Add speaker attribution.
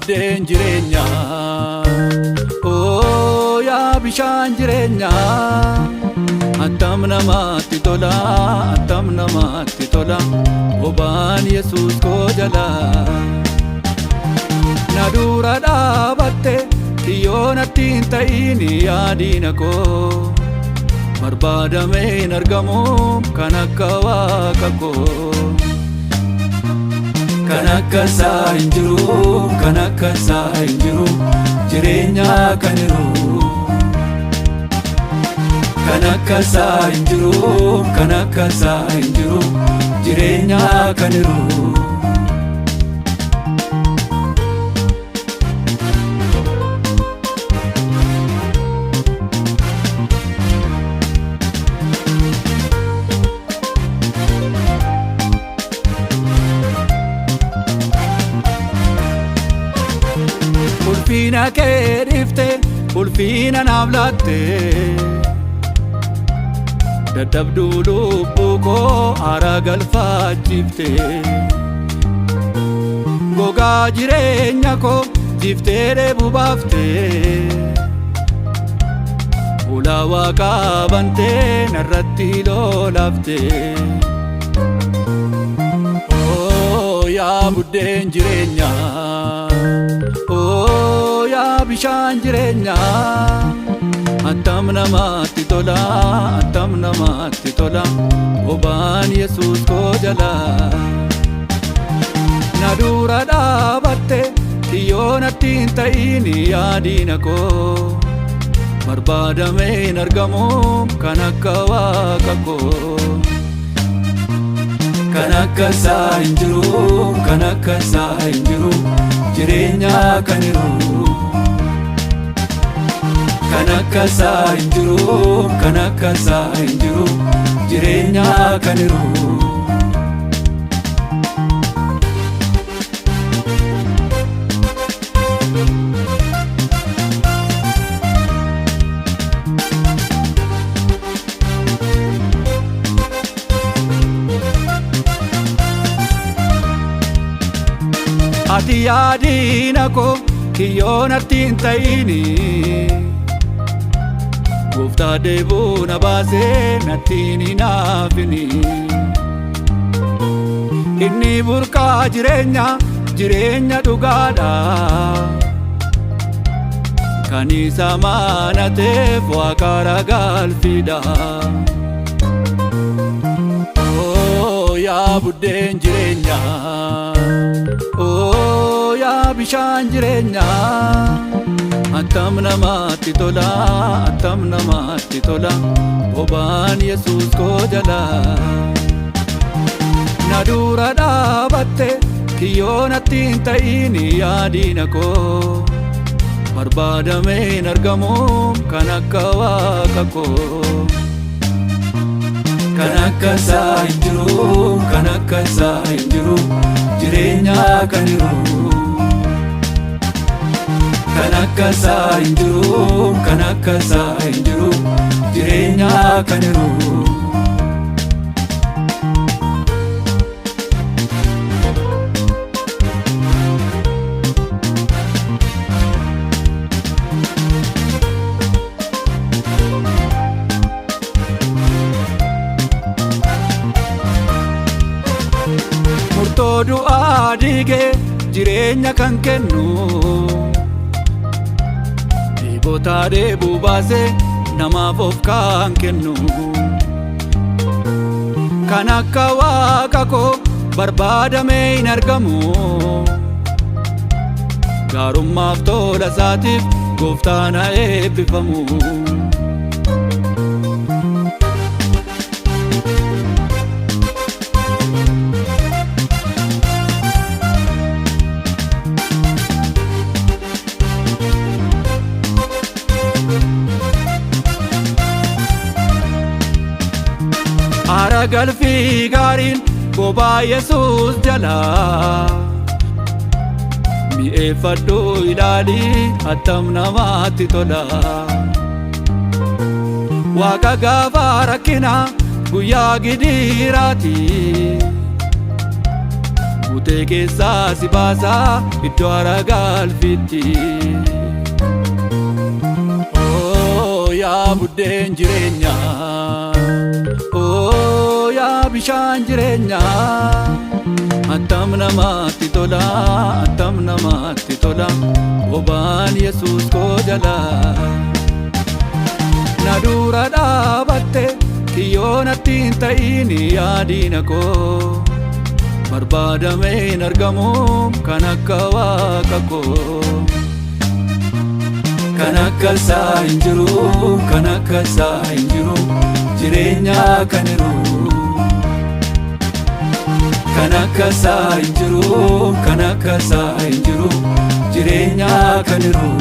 Speaker 1: buddeen jireenyaa, oo yaa bishaan jireenyaa. Attam namatti tola, attam namatti tola, obaan Yesuus koo jala. Na dura dhaabatte kiyyoo natti hin ta'in yaadina koo. Barbaadamee hin argamu kan akka Waaqa koo. Kan akka isaa hin jiru, kan akka isaa hin jiru, jireenya kan jiru. Kan akka isaa hin jiru, kan akka isaa hin jiru, jireenya kan jiru. Ulfina kee dhifte, ulfina naaf laatte. Dadhabduu lubbuu koo aara galfaachifte. Gogaa jireenya koo jiftee dheebuu baafte. Fuula Waaqaa bantee narratti lolaafte. Oo yaa buddeen jireenyaa, oo yaa bishaan jireenyaa. Attam namatti tola, attam namatti tola, obaan Yesuus koo jala. Na dura dhaabatte kiyyoo natti hin ta'in yaadina koo. Barbaadamee hin argamu kan akka Waaqa koo. Kan akka isaa hin jiru, kan akka isaa hin jiru, jireenya kan jiru. Kan akka isaa hin jiru, kan akka isaa hin jiru, jireenya kan jiru. Ati yaadina koo kiyyoo natti hin ta'ini. Gooftaa deebuu na baasee natti hin hinaafini. Inni burqaa jireenya, jireenya dhugaadha. Kan isa amaanateef Waaqa ragalfidha. Oo yaa buddeen jireenyaa, oo yaa bishaan jireenyaa. Attam namatti tola, attam namatti tola, obaan Yesuus koo jala. Na dura dhaabatte kiyyoo natti hin ta'in yaadina koo. Barbaadamee hin argamu kan akka Waaqa koo. Kan akka isaa hin jiru, kan akka isaa hin jiru, jireenya kan jiru. Kan akka isaa hin jiru, kan akka isaa hin jiru, jireenya kan jiru. Murtoo du'aa diigee jireenya kan kennu. Dhiibota deebuu baasee namaaf of kan kennu. Kan akka Waaqa koo barbaadamee hin argamu. Gaarummaaf tola isaatiif Gooftaan haa eebbifamu. Aara galfii gaariin kophaa Yesuus jala. Mi'eeffadhu ilaali attam namatti tola. Waaqa gaafa rakkina guyyaa gidiiraati. Butee keessaa si baasaa iddoo aara galfitti. Yaa buddeen jireenyaa, yaa bishaan jireenyaa, attam namatti tola, attam namatti tola, obaan Yesuus koo jala. Na dura dhaabatte kiyyoo natti hin ta'in yaadina koo, barbaadamee hin argamu kan akka Waaqa koo. Kan akka isaa hin jiru, kan akka isaa hin jiru, jireenya kan jiru. Kan akka isaa hin jiru, kan akka isaa hin jiru, jireenya kan jiru.